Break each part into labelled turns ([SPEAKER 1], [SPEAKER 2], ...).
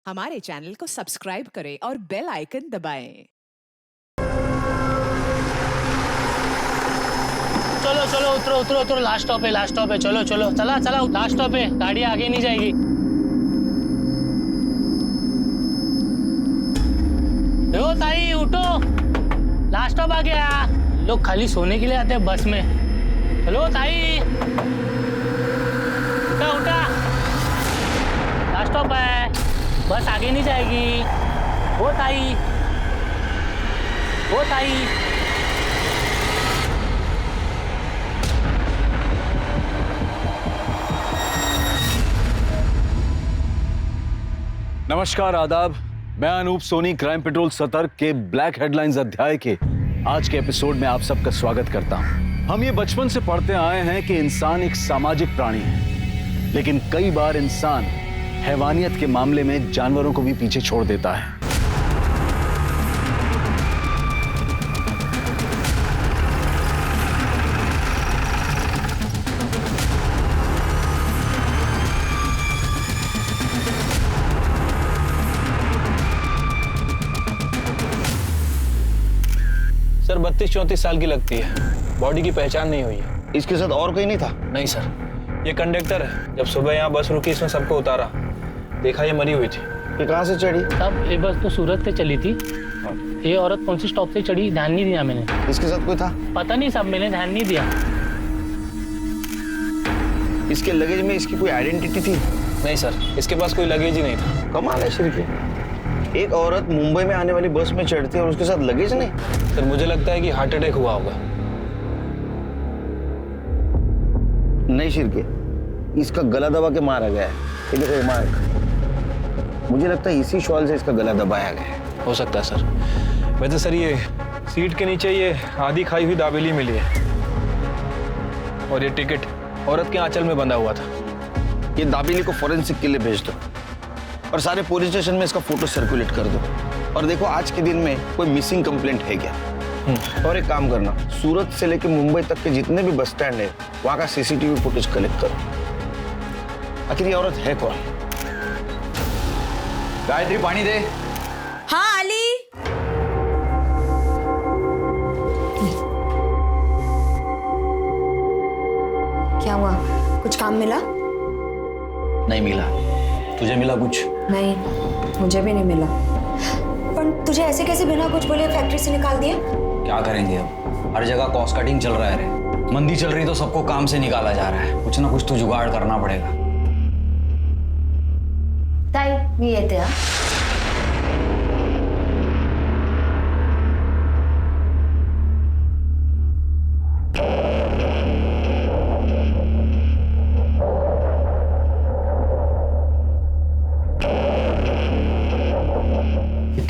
[SPEAKER 1] हमारे चैनल को सब्सक्राइब करें और बेल आइकन दबाएं।
[SPEAKER 2] चलो चलो उतरो उतरो उतरो, लास्ट स्टॉप है, चलो चलो चला चला, लास्ट स्टॉप है, गाड़ी आगे नहीं जाएगी। ओ ताई उठो, लास्ट स्टॉप आ गया। लोग खाली सोने के लिए आते हैं बस में। चलो ताई उठा उठा, लास्ट स्टॉप है, बस आगे नहीं जाएगी। ओ ताई, ओ ताई।
[SPEAKER 3] नमस्कार, आदाब। मैं अनूप सोनी क्राइम पेट्रोल सतर्क के ब्लैक हेडलाइंस अध्याय के आज के एपिसोड में आप सबका स्वागत करता हूं। हम ये बचपन से पढ़ते आए हैं कि इंसान एक सामाजिक प्राणी है, लेकिन कई बार इंसान हैवानियत के मामले में जानवरों को भी पीछे छोड़ देता है।
[SPEAKER 4] सर 32-34 साल की लगती है, बॉडी की पहचान नहीं हुई है।
[SPEAKER 5] इसके साथ और कोई नहीं था?
[SPEAKER 4] नहीं सर, ये कंडक्टर है। जब सुबह यहाँ बस रुकी, इसने सबको उतारा, देखा ये मरी हुई थी।
[SPEAKER 5] ये कहाँ से चढ़ी?
[SPEAKER 2] तब ये बस तो सूरत से चली थी। ये औरत कौन सी स्टॉप से चढ़ी ध्यान नहीं दिया मैंने।
[SPEAKER 5] इसके साथ कोई था?
[SPEAKER 2] पता नहीं साहब, मैंने ध्यान नहीं दिया।
[SPEAKER 5] इसके लगेज में इसकी कोई आइडेंटिटी थी?
[SPEAKER 4] नहीं सर, इसके पास कोई लगेज ही नहीं था।
[SPEAKER 5] कमाल है श्री के, एक औरत मुंबई में आने वाली बस में चढ़ती है और उसके साथ लगेज नहीं।
[SPEAKER 4] सर मुझे लगता है कि हार्ट अटैक हुआ होगा।
[SPEAKER 5] नहीं शिरके, इसका गला दबा के मारा गया है। ये देखो मार्क, मुझे लगता है इसी शॉल से इसका गला दबाया गया है।
[SPEAKER 4] हो सकता है सर। वैसे सर ये सीट के नीचे ये आधी खाई हुई दाबेली मिली है, और ये टिकट औरत के आंचल में बंधा हुआ था।
[SPEAKER 5] ये दाबेली को फॉरेंसिक के लिए भेज दो और सारे पुलिस स्टेशन में इसका फोटो सर्कुलेट कर दो। और देखो आज के दिन में कोई मिसिंग कंप्लेंट है क्या। और एक काम करना, सूरत से लेकर मुंबई तक के जितने भी बस स्टैंड है वहां का सीसीटीवी फुटेज कलेक्ट करो। आखिर ये औरत है कौन?
[SPEAKER 6] गायत्री पानी दे।
[SPEAKER 7] हाँ अली। क्या हुआ, कुछ काम मिला?
[SPEAKER 6] नहीं मिला। तुझे मिला कुछ?
[SPEAKER 7] नहीं, मुझे भी नहीं मिला। पर तुझे ऐसे कैसे बिना कुछ बोले फैक्ट्री से निकाल दिया?
[SPEAKER 6] क्या करेंगे अब, हर जगह कॉस्ट कटिंग चल रहा है रे। मंदी चल रही तो सबको काम से निकाला जा रहा है। कुछ ना कुछ तो जुगाड़ करना पड़ेगा।
[SPEAKER 7] ताई मी येते हा।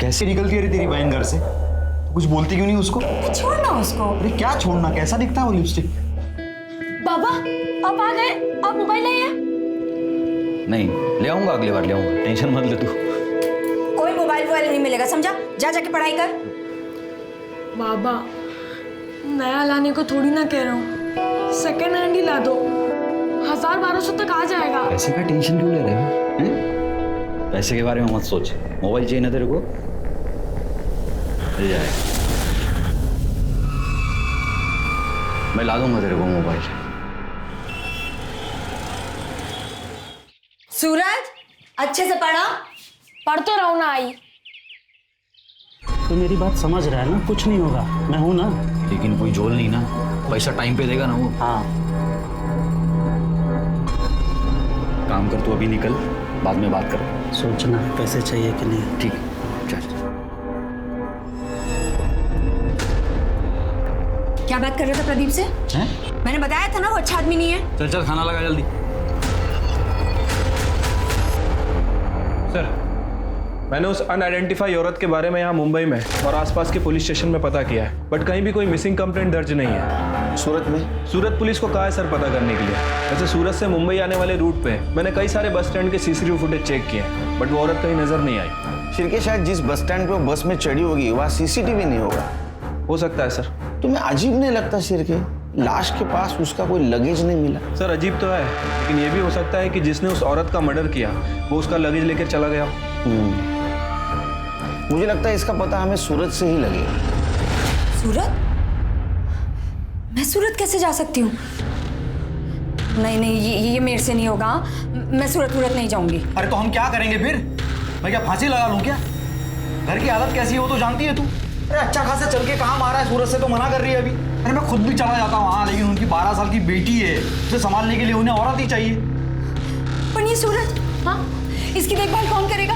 [SPEAKER 6] कैसे निकलती है रे तेरी बहन घर से? तो कुछ बोलती क्यों नहीं उसको?
[SPEAKER 7] छोड़ना उसको।
[SPEAKER 6] अरे क्या छोड़ना, कैसा दिखता है वो लिपस्टिक?
[SPEAKER 7] बाबा आप आ गए, आप मोबाइल नहीं है?
[SPEAKER 6] नहीं, ले आऊंगा, अगली बार ले आऊंगा, टेंशन मत ले तू।
[SPEAKER 7] कोई मोबाइल नहीं मिलेगा, समझा? जा जाके पढ़ाई कर।
[SPEAKER 8] बाबा नया लाने को थोड़ी ना कह रहा हूँ, सेकेंड हैंड ही ला दो, 1000-1200 तक आ जाएगा।
[SPEAKER 6] पैसे का टेंशन क्यों ले रहे हो? हैं? पैसे के बारे में मत सोच। मोबाइल चाहिए ना तेरे को, मिल जाएगा। मैं ला दूंगा तेरे को मोबाइल।
[SPEAKER 7] सूरज अच्छे से पढ़ा।
[SPEAKER 8] पढ़ तो रहो ना आई।
[SPEAKER 2] तो मेरी बात समझ रहा है ना, कुछ नहीं होगा, मैं हूं ना।
[SPEAKER 6] लेकिन कोई झोल नहीं ना, पैसा टाइम पे देगा ना वो।
[SPEAKER 2] हाँ
[SPEAKER 6] काम कर, तू अभी निकल, बाद में बात कर।
[SPEAKER 2] सोचना पैसे चाहिए कि नहीं।
[SPEAKER 6] ठीक, चल।
[SPEAKER 7] क्या बात कर रहे थे प्रदीप से?
[SPEAKER 6] हैं?
[SPEAKER 7] मैंने बताया था ना वो अच्छा आदमी नहीं है।
[SPEAKER 6] चल चल, खाना लगा जल्दी।
[SPEAKER 4] सर मैंने उस अनआइडेंटिफाई औरत के बारे में यहाँ मुंबई में और आसपास के पुलिस स्टेशन में पता किया है, बट कहीं भी कोई मिसिंग कंप्लेंट दर्ज नहीं है।
[SPEAKER 5] सूरत में?
[SPEAKER 4] सूरत पुलिस को कहा है सर पता करने के लिए। वैसे सूरत से मुंबई आने वाले रूट पे मैंने कई सारे बस स्टैंड के सीसीटीवी फुटेज चेक किए, बट वो औरत कहीं नजर नहीं आई।
[SPEAKER 5] शिरके, शायद जिस बस स्टैंड पे वो बस में चढ़ी होगी वहाँ सीसीटीवी नहीं होगा।
[SPEAKER 4] हो सकता है सर।
[SPEAKER 5] तुम्हें अजीब नहीं लगता शिरके, लाश के पास उसका कोई लगेज नहीं मिला।
[SPEAKER 4] सर अजीब तो है, लेकिन ये भी हो सकता है कि जिसने उस औरत का मर्डर किया वो उसका लगेज लेकर चला गया।
[SPEAKER 5] मुझे लगता है इसका पता हमें सूरत से ही लगेगा।
[SPEAKER 7] सूरत? मैं सूरत कैसे जा सकती हूँ? नहीं नहीं, ये मेरे से नहीं होगा। मैं सूरत नहीं जाऊंगी।
[SPEAKER 6] अरे तो हम क्या करेंगे फिर? मैं क्या फांसी लगा लूं क्या? घर की हालत कैसी है वो तो जानती है तू। अरे अच्छा खासा चल के कहाँ मारा है, सूरत से तो मना कर रही है अभी। अरे मैं खुद भी चला जाता हूँ वहाँ, लेकिन उनकी 12 साल की बेटी है, उसे संभालने के लिए उन्हें औरत ही चाहिए।
[SPEAKER 7] पर ये सूरत, हाँ, इसकी देखभाल कौन करेगा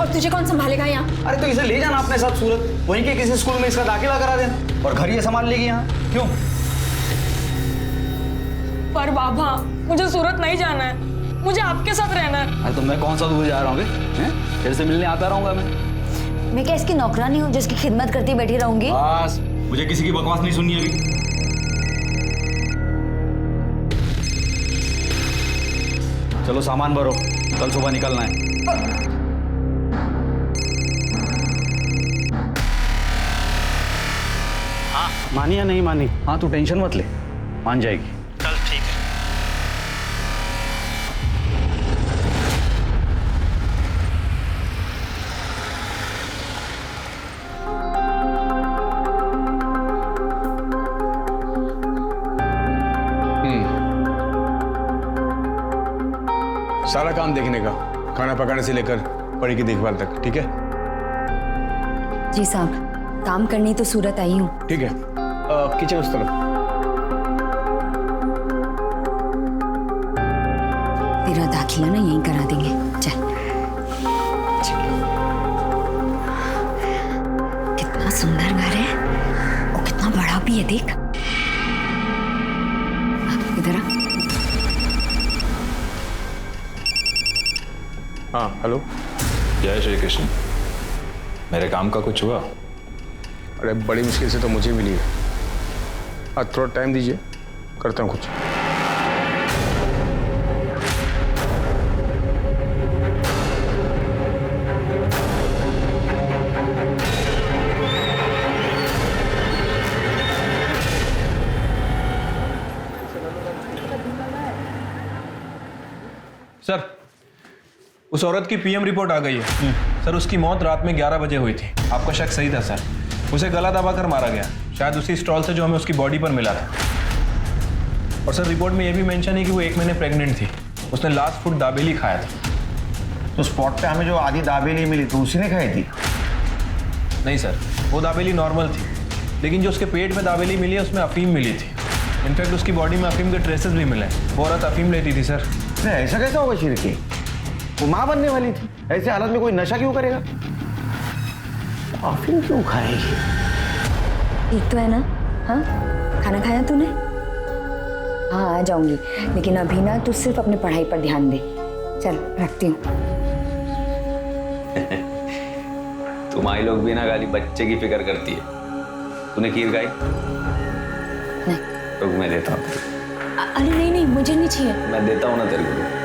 [SPEAKER 7] और तुझे कौन संभालेगा यहाँ?
[SPEAKER 6] अरे तो इसे ले जाना अपने साथ सूरत, वहीं के किसी स्कूल में इसका दाखिला करा देना और घर ये संभाल लेगी यहाँ। क्यों?
[SPEAKER 8] पर बाबा मुझे सूरत नहीं जाना है, मुझे आपके साथ रहना है।
[SPEAKER 6] अरे तो मैं कौन सा दूर जा रहा हूँ? फिर से मिलने आता रहूंगा
[SPEAKER 7] मैं क्या इसकी नौकरानी हूँ जिसकी खिदमत करती बैठी रहूंगी?
[SPEAKER 6] बस मुझे किसी की बकवास नहीं सुननी अभी। चलो सामान भरो, कल सुबह निकलना है।
[SPEAKER 3] मानी या नहीं मानी?
[SPEAKER 6] हाँ तू टेंशन मत ले, मान जाएगी।
[SPEAKER 2] चल ठीक है।
[SPEAKER 4] सारा काम देखने का, खाना पकाने से लेकर परी की देखभाल तक, ठीक है?
[SPEAKER 7] जी साहब, काम करनी तो सूरत आई हूँ।
[SPEAKER 4] ठीक है, किचन उस तरफ।
[SPEAKER 7] तेरा दाखिला ना यहीं करा देंगे, चल। कितना सुंदर घर है और कितना बड़ा भी है, देख। इधर आ।
[SPEAKER 4] हाँ हेलो।
[SPEAKER 9] जय श्री कृष्ण। मेरे काम का कुछ हुआ?
[SPEAKER 4] अरे बड़ी मुश्किल से तो मुझे मिली है। आज थोड़ा टाइम दीजिए, करता हूँ कुछ। सर उस औरत की पीएम रिपोर्ट आ गई है। सर उसकी मौत रात में 11 बजे हुई थी। आपका शक सही था सर, उसे गला दबाकर मारा गया, शायद उसी स्टॉल से जो हमें उसकी बॉडी पर मिला था। और सर रिपोर्ट में यह भी मेंशन है कि वो 1 महीने प्रेग्नेंट थी। उसने लास्ट फूड दाबेली खाया था।
[SPEAKER 5] तो स्पॉट पे हमें जो आधी दाबेली मिली तो उसी ने खाई थी?
[SPEAKER 4] नहीं सर, वो दाबेली नॉर्मल थी, लेकिन जो उसके पेट में दाबेली मिली है उसमें अफीम मिली थी। इनफैक्ट उसकी बॉडी में अफीम के ट्रेसेस भी मिले। वो औरत अफीम लेती थी सर।
[SPEAKER 5] ऐसा कैसा होगा शिरके? वो माँ बनने वाली थी, ऐसे हालत में कोई नशा क्यों करेगा? अफीम क्यों खाएगी?
[SPEAKER 7] ठीक तो है ना? हाँ, खाना खाया तूने? हाँ आ जाऊंगी, लेकिन अभी ना तू सिर्फ अपनी पढ़ाई पर ध्यान दे। चल रखती हूँ।
[SPEAKER 10] तुम्हारी लोग भी ना गाली बच्चे की फिक्र करती है। तूने खीर खाई?
[SPEAKER 7] नहीं।
[SPEAKER 10] रुक मैं देता हूँ।
[SPEAKER 7] अरे नहीं नहीं, मुझे नहीं चाहिए।
[SPEAKER 10] मैं देता हूँ ना तेरे को।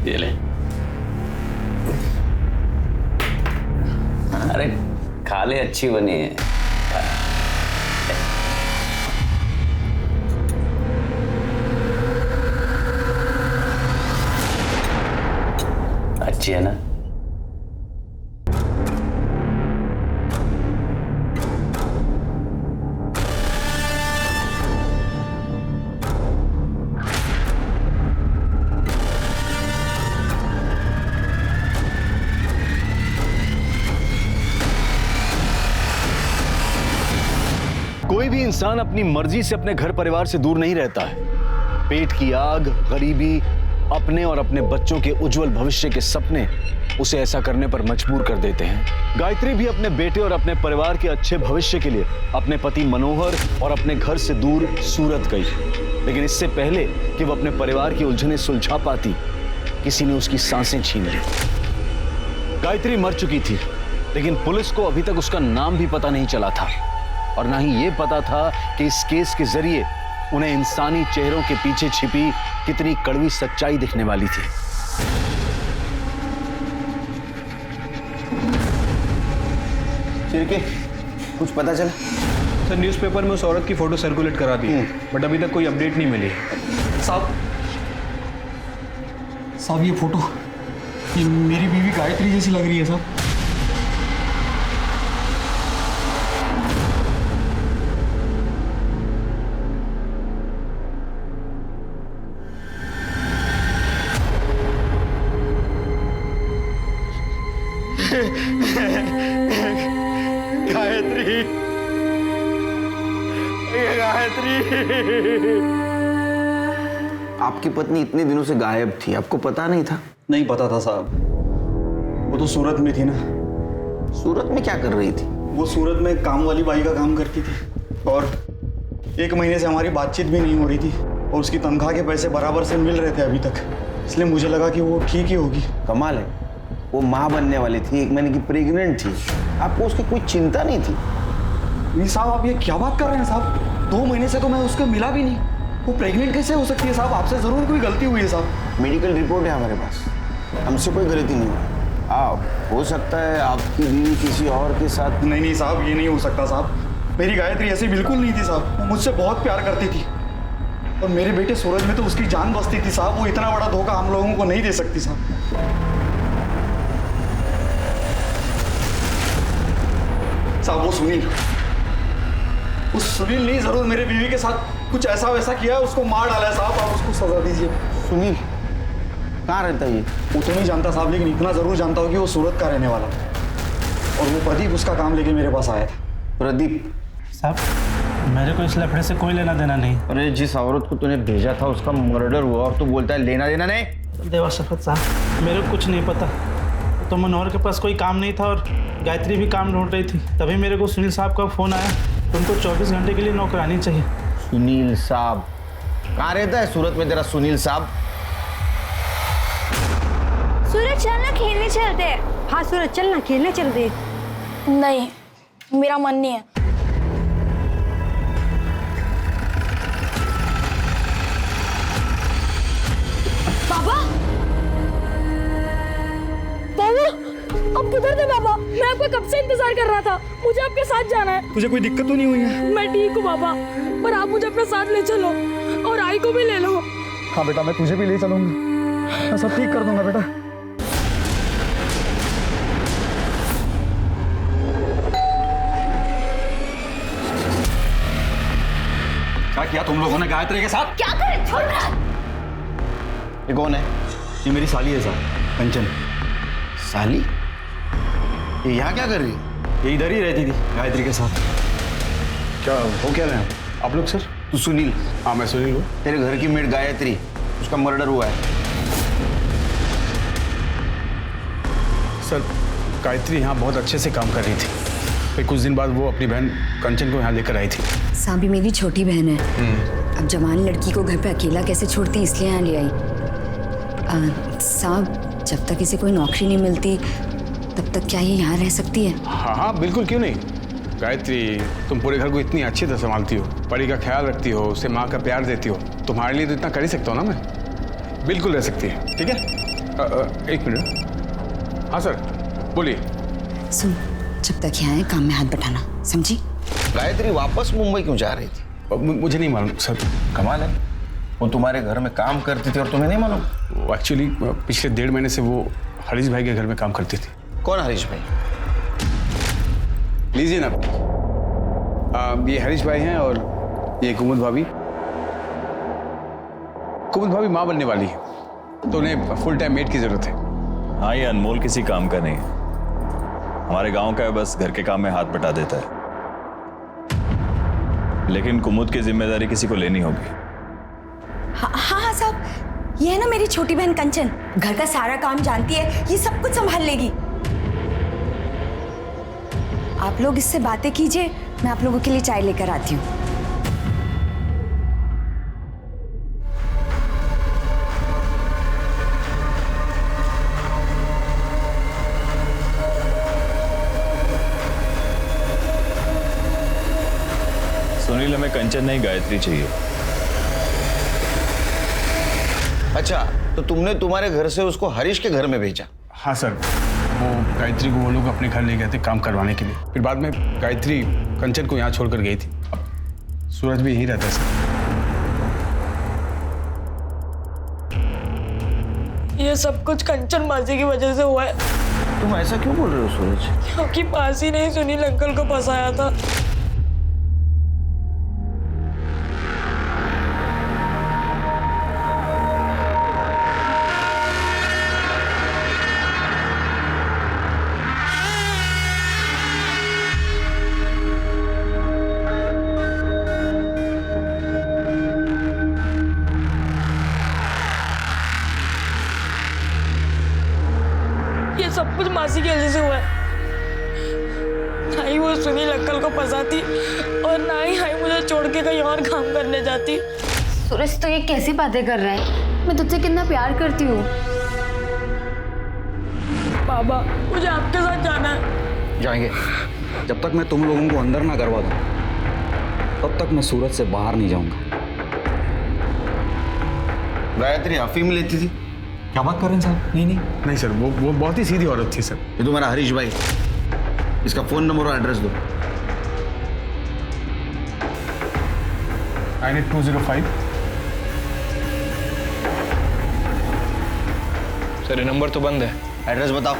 [SPEAKER 10] ये ले। अरे खा ले, अच्छी बनी है। अच्छी है ना?
[SPEAKER 3] कोई भी इंसान अपनी मर्जी से अपने घर परिवार से दूर नहीं रहता है। पेट की आग, गरीबी, अपने और अपने बच्चों के उज्जवल भविष्य के सपने उसे ऐसा करने पर मजबूर कर देते हैं। गायत्री भी अपने बेटे और अपने परिवार के अच्छे भविष्य के लिए अपने पति मनोहर और अपने घर से दूर सूरत गई, लेकिन इससे पहले कि वो अपने परिवार की उलझनें सुलझा पाती, किसी ने उसकी सांसें छीन ली। गायत्री मर चुकी थी, लेकिन पुलिस को अभी तक उसका नाम भी पता नहीं चला था। और ना ही ये पता था कि इस केस के जरिए उन्हें इंसानी चेहरों के पीछे छिपी कितनी कड़वी सच्चाई दिखने वाली थी।
[SPEAKER 5] शिर्के, कुछ पता चला?
[SPEAKER 4] सर न्यूज़पेपर में उस औरत की फोटो सर्कुलेट करा दी, बट अभी तक कोई अपडेट नहीं मिली।
[SPEAKER 6] साहब ये फोटो, ये मेरी बीवी गायत्री जैसी लग रही है साहब।
[SPEAKER 5] गायत्री, गायत्री, आपकी पत्नी इतने दिनों से गायब थी, आपको पता नहीं था?
[SPEAKER 6] नहीं पता था साहब, वो तो सूरत में थी ना।
[SPEAKER 5] सूरत में क्या कर रही थी?
[SPEAKER 6] वो सूरत में काम वाली बाई का काम करती थी और 1 महीने से हमारी बातचीत भी नहीं हो रही थी और उसकी तनख्वाह के पैसे बराबर से मिल रहे थे अभी तक, इसलिए मुझे लगा कि वो ठीक ही होगी।
[SPEAKER 5] कमाल है, वो माँ बनने वाली थी, 1 महीने की प्रेग्नेंट थी, आपको उसकी कोई चिंता नहीं थी?
[SPEAKER 6] नहीं साहब, आप ये क्या बात कर रहे हैं साहब? 2 महीने से तो मैं उसको मिला भी नहीं, वो प्रेग्नेंट कैसे हो सकती है साहब? आपसे जरूर कोई गलती हुई है साहब।
[SPEAKER 5] मेडिकल रिपोर्ट है हमारे पास, हमसे कोई गलती नहीं हुई। हो सकता है आपकी बीवी किसी और के साथ।
[SPEAKER 6] नहीं साहब, ये नहीं हो सकता साहब, मेरी गायत्री ऐसी बिल्कुल नहीं थी साहब, वो मुझसे बहुत प्यार करती थी और मेरे बेटे सूरज में तो उसकी जान बसती थी साहब। वो इतना बड़ा धोखा हम लोगों को नहीं दे सकती साहब। साहब वो सुनील नहीं, जरूर मेरे बीवी के साथ कुछ ऐसा वैसा किया है, उसको मार डाला है साहब, आप उसको सजा दीजिए।
[SPEAKER 5] सुनील कहाँ रहता है ये?
[SPEAKER 6] वो तो नहीं जानता साहब, लेकिन इतना जरूर जानता हूँ कि वो सूरत का रहने वाला और वो प्रदीप उसका काम लेके मेरे पास आया था।
[SPEAKER 5] प्रदीप
[SPEAKER 2] साहब मेरे को इस लफड़े से कोई लेना देना नहीं।
[SPEAKER 5] अरे जिस औरत को तूने भेजा था उसका मर्डर हुआ और तू बोलता है लेना देना नहीं?
[SPEAKER 2] देवा शफत साहब, मेरे को कुछ नहीं पता, तो मनोहर के पास कोई काम नहीं था और गायत्री भी काम ढूंढ रही थी, तभी मेरे को सुनील साहब का फोन आया, तुमको 24 घंटे के लिए नौकरानी चाहिए।
[SPEAKER 5] सुनील साहब कहाँ रहता है सूरत में तेरा सुनील साहब?
[SPEAKER 7] सूरज चल ना खेलने चलते हैं। हाँ सूरज चल ना खेलने चलते।
[SPEAKER 8] नहीं, मेरा मन नहीं है। बाबा, बाबा, अब किधर थे बाबा? मैं आपका कब से इंतजार कर रहा था, मुझे आपके साथ जाना है।
[SPEAKER 6] तुझे कोई दिक्कत तो नहीं हुई है?
[SPEAKER 8] मैं ठीक हूँ बाबा, पर आप मुझे अपने साथ ले चलो और आई को भी ले लो।
[SPEAKER 6] हाँ बेटा, मैं तुझे भी ले चलूंगा, मैं सब ठीक कर दूंगा बेटा। क्या किया तुम लोगों ने गायत्री के साथ?
[SPEAKER 7] क्या करे? छोड़ रहा।
[SPEAKER 5] ये कौन है?
[SPEAKER 6] ये मेरी साली है साहब, कंचन।
[SPEAKER 5] साली? ये यहाँ क्या कर रही है?
[SPEAKER 6] ये इधर ही रहती थी गायत्री के साथ।
[SPEAKER 3] क्या हो क्या रहे हैं आप लोग? सर
[SPEAKER 5] तू सुनील?
[SPEAKER 3] हाँ मैं सुनील हूँ।
[SPEAKER 5] तेरे घर की मेड गायत्री, उसका मर्डर हुआ है।
[SPEAKER 3] सर गायत्री यहाँ बहुत अच्छे से काम कर रही थी, फिर कुछ दिन बाद वो अपनी बहन कंचन को यहाँ लेकर आई थी।
[SPEAKER 7] साबी मेरी छोटी बहन है, अब जवान लड़की को घर पे अकेला कैसे छोड़ती, इसलिए यहाँ ले आई। साहब जब तक इसे कोई नौकरी नहीं मिलती तब तक क्या ये यहाँ रह सकती है?
[SPEAKER 3] हाँ हाँ बिल्कुल, क्यों नहीं। गायत्री तुम पूरे घर को इतनी अच्छी तरह संभालती हो, परी का ख्याल रखती हो, उसे माँ का प्यार देती हो, तुम्हारे लिए तो इतना कर ही सकता हूँ ना मैं। बिल्कुल रह सकती है, ठीक है। 1 मिनट। हाँ सर बोलिए।
[SPEAKER 7] सुन, जब तक यहाँ है काम में हाथ बटाना, समझी?
[SPEAKER 5] गायत्री वापस मुंबई क्यों जा रही थी?
[SPEAKER 3] मुझे नहीं मालूम सर।
[SPEAKER 5] कमाल है, वो तुम्हारे घर में काम करती थी और तुम्हें नहीं मालूम?
[SPEAKER 3] एक्चुअली पिछले 1.5 महीने से वो हरीश भाई के घर में काम करती थी।
[SPEAKER 5] कौन हरीश भाई?
[SPEAKER 3] लीजिए ना, ये हरीश भाई हैं और ये कुमुद भाभी। कुमुद भाभी माँ बनने वाली है, तो उन्हें फुल टाइम मेड की जरूरत है।
[SPEAKER 9] हाँ, ये अनमोल किसी काम का नहीं है, हमारे गांव का है, बस घर के काम में हाथ बटा देता है। लेकिन कुमुद की जिम्मेदारी किसी को लेनी होगी।
[SPEAKER 7] हाँ हाँ साहब, ये है ना मेरी छोटी बहन कंचन, घर का सारा काम जानती है, ये सब कुछ संभाल लेगी। आप लोग इससे बातें कीजिए, मैं आप लोगों के लिए चाय लेकर आती हूँ।
[SPEAKER 9] सुनील हमें कंचन नहीं गायत्री चाहिए।
[SPEAKER 5] अच्छा, तो तुमने तुम्हारे घर से उसको हरीश के घर में भेजा?
[SPEAKER 4] हाँ सर, वो गायत्री को वो लोग अपने घर ले गए थे काम करवाने के लिए। फिर बाद में गायत्री कंचन को यहाँ छोड़कर गई थी। अब सूरज भी यहीं रहता है सर।
[SPEAKER 8] ये सब कुछ कंचन मासी की वजह से हुआ है।
[SPEAKER 5] तुम ऐसा क्यों बोल रहे हो सूरज?
[SPEAKER 8] क्योंकि मासी ने ही सुनील अंकल को फंसाया था। ये सब कुछ मासी की वजह से हुआ है। ना ही वो सुनील अंकल को फंसाती और ना ही मुझे छोड़ के कहीं और काम करने जाती।
[SPEAKER 7] सूरज तो ये कैसी बातें कर रहा है? मैं तुझसे कितना प्यार करती हूँ।
[SPEAKER 8] बाबा, मुझे आपके साथ जाना है।
[SPEAKER 6] जाएंगे। जब तक मैं तुम लोगों को अंदर ना करवा दूं, तब तक मैं सूरत से बाहर नहीं जाऊंगा।
[SPEAKER 5] गायत्री अफीम लेती थी?
[SPEAKER 6] क्या बात कर रहे हैं साहब? नहीं नहीं
[SPEAKER 4] नहीं सर, वो बहुत ही सीधी औरत थी सर।
[SPEAKER 5] ये तुम्हारा हरीश भाई, इसका फोन नंबर और एड्रेस दो।
[SPEAKER 4] 98205। सर ये नंबर तो बंद है।
[SPEAKER 5] एड्रेस बताओ।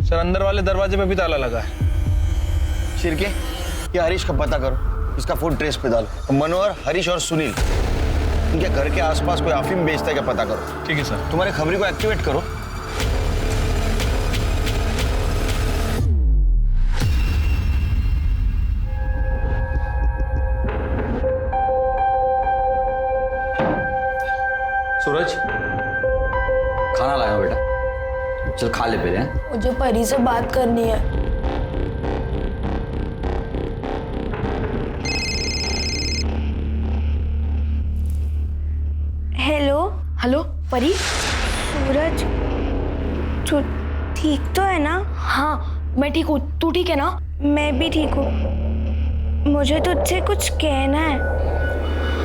[SPEAKER 4] सर अंदर वाले दरवाजे पे भी ताला लगा है।
[SPEAKER 5] शिरके, ये हरीश का पता करो, इसका फोन ट्रेस पे डालो। मनोहर, हरीश और सुनील, इनके घर के आसपास कोई अफीम बेचता है क्या पता करो।
[SPEAKER 4] ठीक है सर।
[SPEAKER 5] तुम्हारे खबरी को एक्टिवेट करो।
[SPEAKER 6] सूरज, खाना लाया हो बेटा, चल खा ले पहले।
[SPEAKER 8] मुझे परी से बात करनी है।
[SPEAKER 11] हेलो।
[SPEAKER 8] हेलो परी।
[SPEAKER 11] सूरज, तू ठीक तो है ना?
[SPEAKER 8] हाँ मैं ठीक हूँ, तू ठीक है ना?
[SPEAKER 11] मैं भी ठीक हूँ। मुझे तुझसे कुछ कहना है।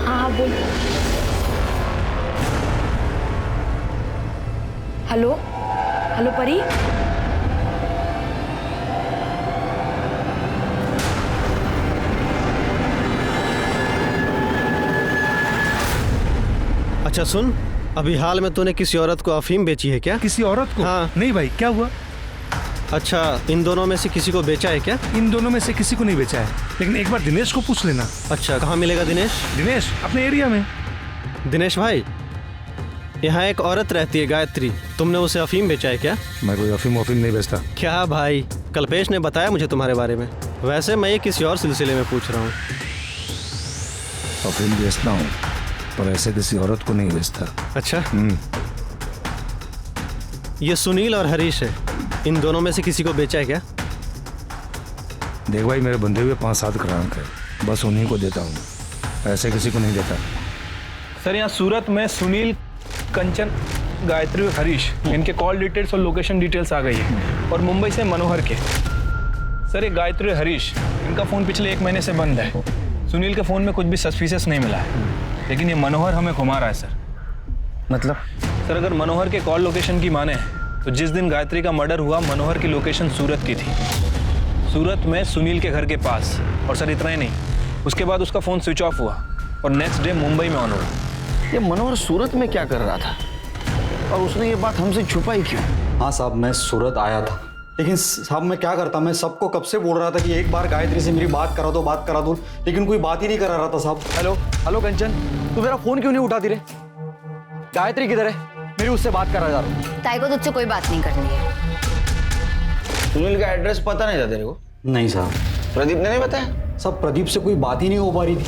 [SPEAKER 8] हाँ हाँ बोल। हेलो हेलो परी।
[SPEAKER 12] अच्छा सुन, अभी हाल में तूने किसी औरत को अफीम बेची है क्या?
[SPEAKER 13] किसी औरत को?
[SPEAKER 12] हाँ।
[SPEAKER 13] नहीं भाई, क्या हुआ?
[SPEAKER 12] अच्छा, इन दोनों में से किसी को बेचा है क्या?
[SPEAKER 13] इन दोनों में से किसी को नहीं बेचा है, लेकिन एक बार दिनेश को पूछ लेना।
[SPEAKER 12] अच्छा, कहाँ मिलेगा दिनेश?
[SPEAKER 13] दिनेश अपने एरिया में।
[SPEAKER 12] दिनेश भाई, यहाँ एक औरत रहती है गायत्री, तुमने उसे अफीम बेचा है क्या?
[SPEAKER 13] मैं कोई अफीम नहीं बेचता।
[SPEAKER 12] क्या भाई, कल्पेश ने बताया मुझे तुम्हारे बारे में। वैसे मैं ये किसी और सिलसिले में पूछ रहा हूँ।
[SPEAKER 13] अफीम बेचता हूँ पर ऐसे किसी औरत को नहीं बेचता।
[SPEAKER 12] अच्छा, ये सुनील और हरीश है, इन दोनों में से किसी को बेचा है क्या?
[SPEAKER 13] देख भाई, मेरे बंधे हुए 5-7 ग्राहक है, बस उन्हीं को देता हूँ, ऐसे किसी को नहीं देता।
[SPEAKER 4] सर यहाँ सूरत में सुनील, कंचन, गायत्री और हरीश, इनके कॉल डिटेल्स और लोकेशन डिटेल्स आ गई है। और मुंबई से मनोहर के। सर ये गायत्री और हरीश, इनका फ़ोन पिछले 1 महीने से बंद है। सुनील के फ़ोन में कुछ भी सस्पिशियस नहीं मिला है, लेकिन ये मनोहर हमें घुमा रहा है सर।
[SPEAKER 5] मतलब?
[SPEAKER 4] सर अगर मनोहर के कॉल लोकेशन की माने तो जिस दिन गायत्री का मर्डर हुआ, मनोहर की लोकेशन सूरत की थी, सूरत में सुनील के घर के पास। और सर इतना ही नहीं, उसके बाद उसका फ़ोन स्विच ऑफ हुआ और नेक्स्ट डे मुंबई में ऑन हुआ।
[SPEAKER 5] ये मनोहर सूरत में क्या कर रहा था और उसने ये बात हमसे छुपाई क्यों?
[SPEAKER 6] हाँ साहब, मैं सूरत आया था, लेकिन साहब मैं क्या करता, मैं सबको कब से बोल रहा था कि एक बार गायत्री से मेरी बात करा दो, लेकिन कोई बात ही नहीं करा रहा था साहब।
[SPEAKER 12] हेलो हेलो कंचन, तू मेरा फोन क्यों नहीं उठाती रे? गायत्री किधर है? मेरी उससे बात करा जा रहा हूँ।
[SPEAKER 7] ताई को तुझसे कोई बात नहीं करनी है।
[SPEAKER 5] सुनील का एड्रेस पता नहीं था तेरे को?
[SPEAKER 6] नहीं साहब।
[SPEAKER 5] प्रदीप ने नहीं बताया?
[SPEAKER 6] सब प्रदीप से कोई बात ही नहीं हो पा रही थी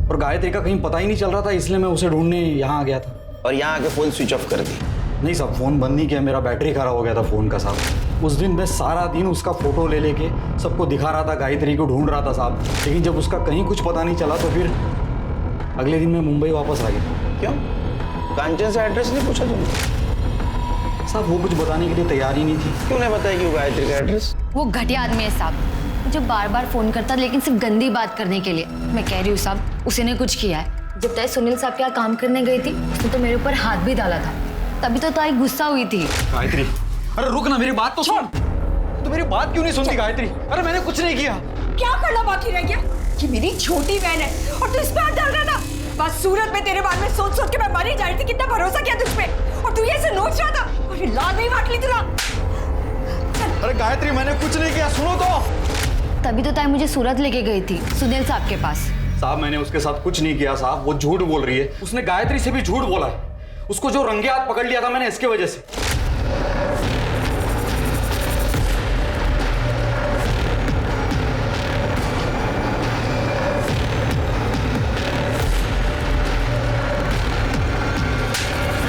[SPEAKER 6] और गायत्री का कहीं पता ही नहीं चल रहा था, इसलिए मैं उसे ढूंढने यहाँ आ गया था।
[SPEAKER 5] और यहाँ आके फोन स्विच ऑफ कर दी?
[SPEAKER 6] नहीं साहब, फोन बंद नहीं किया, मेरा बैटरी खराब हो गया था फोन का साहब। उस दिन मैं सारा दिन उसका फोटो ले लेके सबको दिखा रहा था, गायत्री को ढूंढ रहा था साहब, लेकिन जब उसका कहीं कुछ पता नहीं चला तो फिर अगले दिन मैं मुंबई वापस आ गया।
[SPEAKER 5] क्यों? कांचन से एड्रेस नहीं पूछा तुमने?
[SPEAKER 6] साहब वो कुछ बताने के लिए तैयार ही नहीं थी।
[SPEAKER 5] क्यों नहीं बताया कि गायत्री का एड्रेस?
[SPEAKER 7] वो घटिया आदमी है साहब, जो बार बार फोन करता लेकिन सिर्फ गंदी बात करने के लिए। मैं कह रही हूँ साहब, उसी ने कुछ किया है। जब ताई सुनील साहब के यहाँ काम करने गई थी, उसने तो मेरे ऊपर हाथ भी डाला था, तभी तो ताई गुस्सा हुई थी।
[SPEAKER 6] गायत्री, अरे रुक ना, मेरी बात तो सुन। तो मेरी बात क्यों नहीं सुनती गायत्री? अरे मैंने कुछ नहीं किया।
[SPEAKER 14] क्या करना बाकी रह गया? कि मेरी छोटी बहन है और तू इस पे हाथ डाल रहा था। बस सूरत में तेरे बारे में सोच सोच के मैं मर ही जा रही थी। कितना भरोसा किया तुझ पे और तू ये से नोच रहा था और फिर लाल नहीं बांट ली तुला।
[SPEAKER 6] अरे गायत्री, मैंने कुछ नहीं किया, सुनो तो।
[SPEAKER 7] तभी तो ताई मुझे सूरत लेके गई थी सुनील साहब के पास।
[SPEAKER 6] साहब मैंने उसके साथ कुछ नहीं किया साहब, वो झूठ बोल रही है। उसने गायत्री से भी झूठ बोला है। उसको जो रंगे हाथ पकड़ लिया था मैंने इसके वजह से।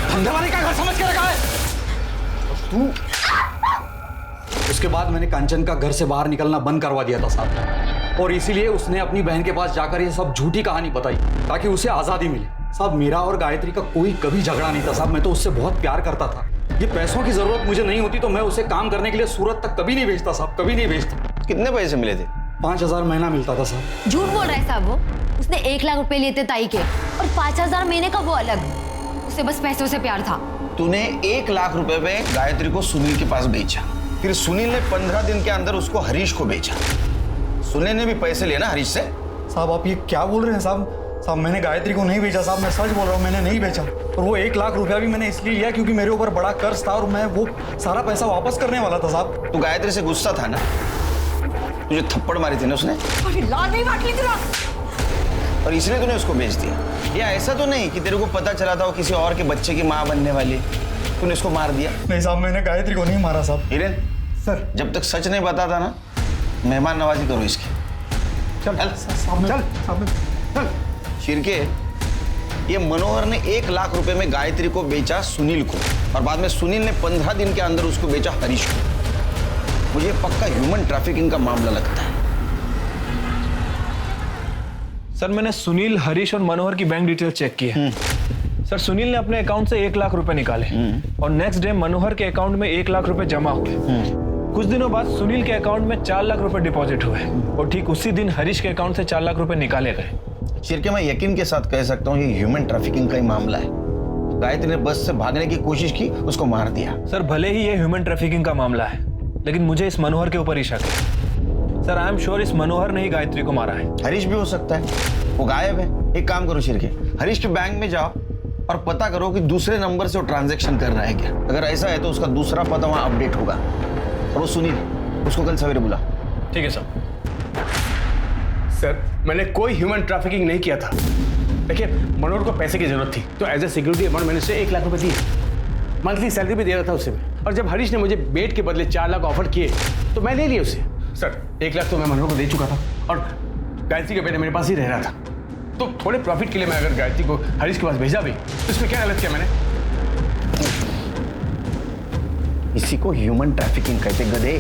[SPEAKER 6] धंधेवाली का घर समझ के रखा है तू। उसके बाद मैंने कांचन का घर से बाहर निकलना बंद करवा दिया था साहब, और इसीलिए उसने अपनी बहन के पास जाकर ये सब झूठी कहानी बताई ताकि उसे आजादी मिले। साहब मेरा और गायत्री का कोई कभी झगड़ा नहीं था साहब, मैं तो उससे बहुत प्यार करता था। ये पैसों की जरूरत मुझे नहीं होती तो मैं उसे काम करने के लिए सूरत तक कभी नहीं भेजता साहब, कभी नहीं भेजता।
[SPEAKER 5] कितने पैसे मिले थे?
[SPEAKER 6] 5,000 महीना मिलता था साहब।
[SPEAKER 7] झूठ बोल रहा है साहब, वो उसने 1 लाख रुपए लिए थे ताई के और 5,000 महीने का वो अलग। उसे बस पैसों से प्यार था।
[SPEAKER 5] तूने 1 लाख रुपए में गायत्री को सुनील के पास बेचा, फिर सुनील ने 15 दिन के अंदर उसको हरीश को बेचा। सुनील ने भी पैसे लिए ना हरीश से?
[SPEAKER 6] साहब आप ये क्या बोल रहे हैं साहब? साहब मैंने गायत्री को नहीं बेचा साहब, मैं सच बोल रहा हूँ, मैंने नहीं बेचा। और वो 1 लाख रुपया भी मैंने इसलिए लिया क्योंकि मेरे ऊपर बड़ा कर्ज था और मैं वो सारा पैसा वापस करने वाला था साहब।
[SPEAKER 5] तू गायत्री से गुस्सा था ना? तुझे थप्पड़ मारी थी ना उसने?
[SPEAKER 14] लाल नहीं बांट ली तुला।
[SPEAKER 5] और इसलिए तूने उसको बेच दिया? या ऐसा तो नहीं कि तेरे को पता चला था वो किसी और के बच्चे की माँ बनने वाली, तूने उसको मार दिया?
[SPEAKER 6] नहीं साहब, मैंने गायत्री को नहीं मारा साहब।
[SPEAKER 5] हिरेन
[SPEAKER 6] सर,
[SPEAKER 5] जब तक सच नहीं बताता ना, मेहमान नवाजी करो इसकी।
[SPEAKER 6] चल चल।
[SPEAKER 5] शिरके, ये मनोहर ने 1 लाख रुपए में गायत्री को बेचा सुनील को, और बाद में सुनील ने 15 दिन के अंदर उसको बेचा हरीश को। मुझे पक्का ह्यूमन ट्रैफिकिंग का मामला लगता है।
[SPEAKER 4] सर मैंने सुनील, हरीश और मनोहर की बैंक डिटेल चेक की है। सर सुनील ने अपने अकाउंट से 1 लाख रुपए निकाले और नेक्स्ट डे मनोहर के अकाउंट में 1 लाख रुपए जमा हुए। कुछ दिनों बाद सुनील के अकाउंट में 4 लाख रुपए डिपॉजिट हुए और ठीक उसी दिन हरीश के अकाउंट से 4 लाख रुपए निकाले गए।
[SPEAKER 5] शिरके, मैं यकीन के साथ कह सकता हूँ ये ह्यूमन ट्रैफिकिंग का ही मामला है। गायत्री ने बस से भागने की कोशिश की, उसको मार दिया।
[SPEAKER 4] सर भले ही ये ह्यूमन ट्रैफिकिंग का मामला है, लेकिन मुझे इस मनोहर के ऊपर ही शक है। सर आई एम श्योर इस मनोहर ने ही गायत्री को मारा है।
[SPEAKER 5] हरीश भी हो सकता है, वो गायब है। एक काम करो शिरके, हरीश के बैंक में जाओ और पता करो कि दूसरे नंबर से वो ट्रांजैक्शन कर रहा है क्या। अगर ऐसा है तो उसका दूसरा पता वहां अपडेट होगा। और वो सुनील, उसको कल सवेरे बुला।
[SPEAKER 15] ठीक है सर। सर मैंने कोई ह्यूमन ट्रैफिकिंग नहीं किया था। देखिए मनोहर को पैसे की जरूरत थी तो एज ए सिक्योरिटी अमाउंट मैंने उसे 1 लाख रुपए दिए। मंथली सैलरी भी दे रहा था उसे मैं। और जब हरीश ने मुझे बेट के बदले 4 लाख ऑफर किए तो मैं ले लिया उसे। सर 1 लाख तो मैं मनोहर को दे चुका था और गायत्री का बेटा मेरे पास ही रह रहा था, तो थोड़े प्रॉफिट के लिए मैं अगर गायत्री को हरीश के पास भेजा भी तो इसमें क्या गलत किया मैंने?
[SPEAKER 5] इसी को ह्यूमन ट्रैफिकिंग कहते गधे।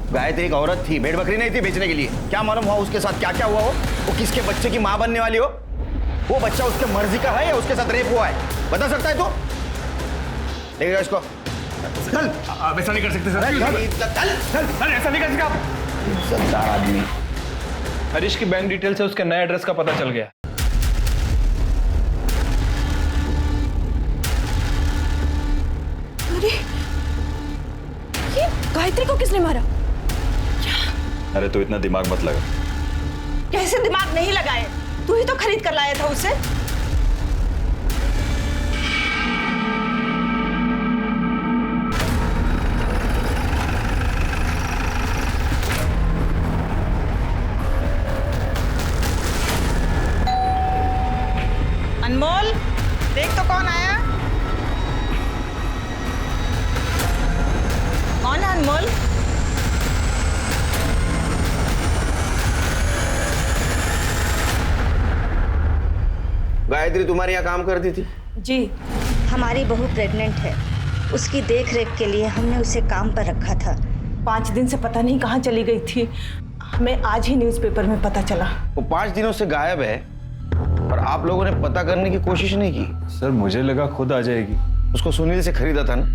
[SPEAKER 5] गायत्री एक औरत थी, भेड़ बकरी नहीं थी बेचने के लिए। क्या मालूम हुआ उसके साथ क्या क्या हुआ हो? वो किसके बच्चे की माँ बनने वाली हो? वो बच्चा उसके मर्जी का है या उसके साथ रेप हुआ है? बता सकता है तू? लेके जाओ इसको। चल।
[SPEAKER 15] आप ऐसा नहीं कर सकते सर।
[SPEAKER 5] चल
[SPEAKER 15] ऐसा नहीं कर सकते आप।
[SPEAKER 5] सरदार आदमी।
[SPEAKER 4] हरीश की बैंक डिटेल से उसके नए एड्रेस का पता चल गया।
[SPEAKER 14] अरे ये गायत्री को किसने मारा?
[SPEAKER 9] अरे तो इतना दिमाग मत लगा।
[SPEAKER 14] कैसे दिमाग नहीं लगाए? तू ही तो खरीद कर लाया था उसे।
[SPEAKER 16] अनमोल, देख तो कौन आया। कौन है अनमोल?
[SPEAKER 5] गायत्री तुम्हारे यहाँ काम करती थी?
[SPEAKER 11] जी। हमारी बहू प्रेग्नेंट है, उसकी देख रेख के लिए हमने उसे काम पर रखा था।
[SPEAKER 16] 5 दिन से पता नहीं कहाँ चली गई थी, हमें आज ही न्यूज़पेपर में पता चला।
[SPEAKER 5] वो 5 दिनों से गायब है और आप लोगों ने पता करने की कोशिश नहीं की?
[SPEAKER 9] सर मुझे लगा खुद आ जाएगी।
[SPEAKER 5] उसको सुनील से खरीदा था ना,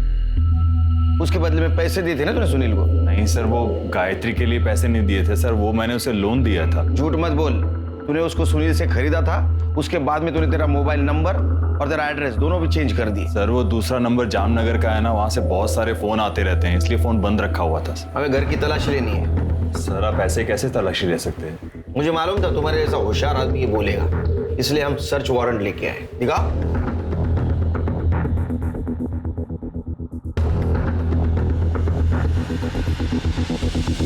[SPEAKER 5] उसके बदले में पैसे दिए थे ना तूने सुनील को?
[SPEAKER 9] नहीं सर, वो गायत्री के लिए पैसे नहीं दिए थे सर, वो मैंने उसे लोन दिया था।
[SPEAKER 5] झूठ मत बोल, तूने उसको सुनील से खरीदा था, उसके बाद में तूने तेरा मोबाइल नंबर और तेरा एड्रेस दोनों भी चेंज कर दिए।
[SPEAKER 9] सर वो दूसरा नंबर जामनगर का है ना, वहाँ से बहुत सारे फोन आते रहते हैं, इसलिए फोन बंद रखा हुआ था।
[SPEAKER 5] हमें घर की तलाशी लेनी है।
[SPEAKER 9] सर आप ऐसे कैसे तलाशी ले सकते हैं?
[SPEAKER 5] मुझे मालूम था तुम्हारे जैसा होशियार आदमी ये बोलेगा, इसलिए हम सर्च वारंट लेके आए। दिखा।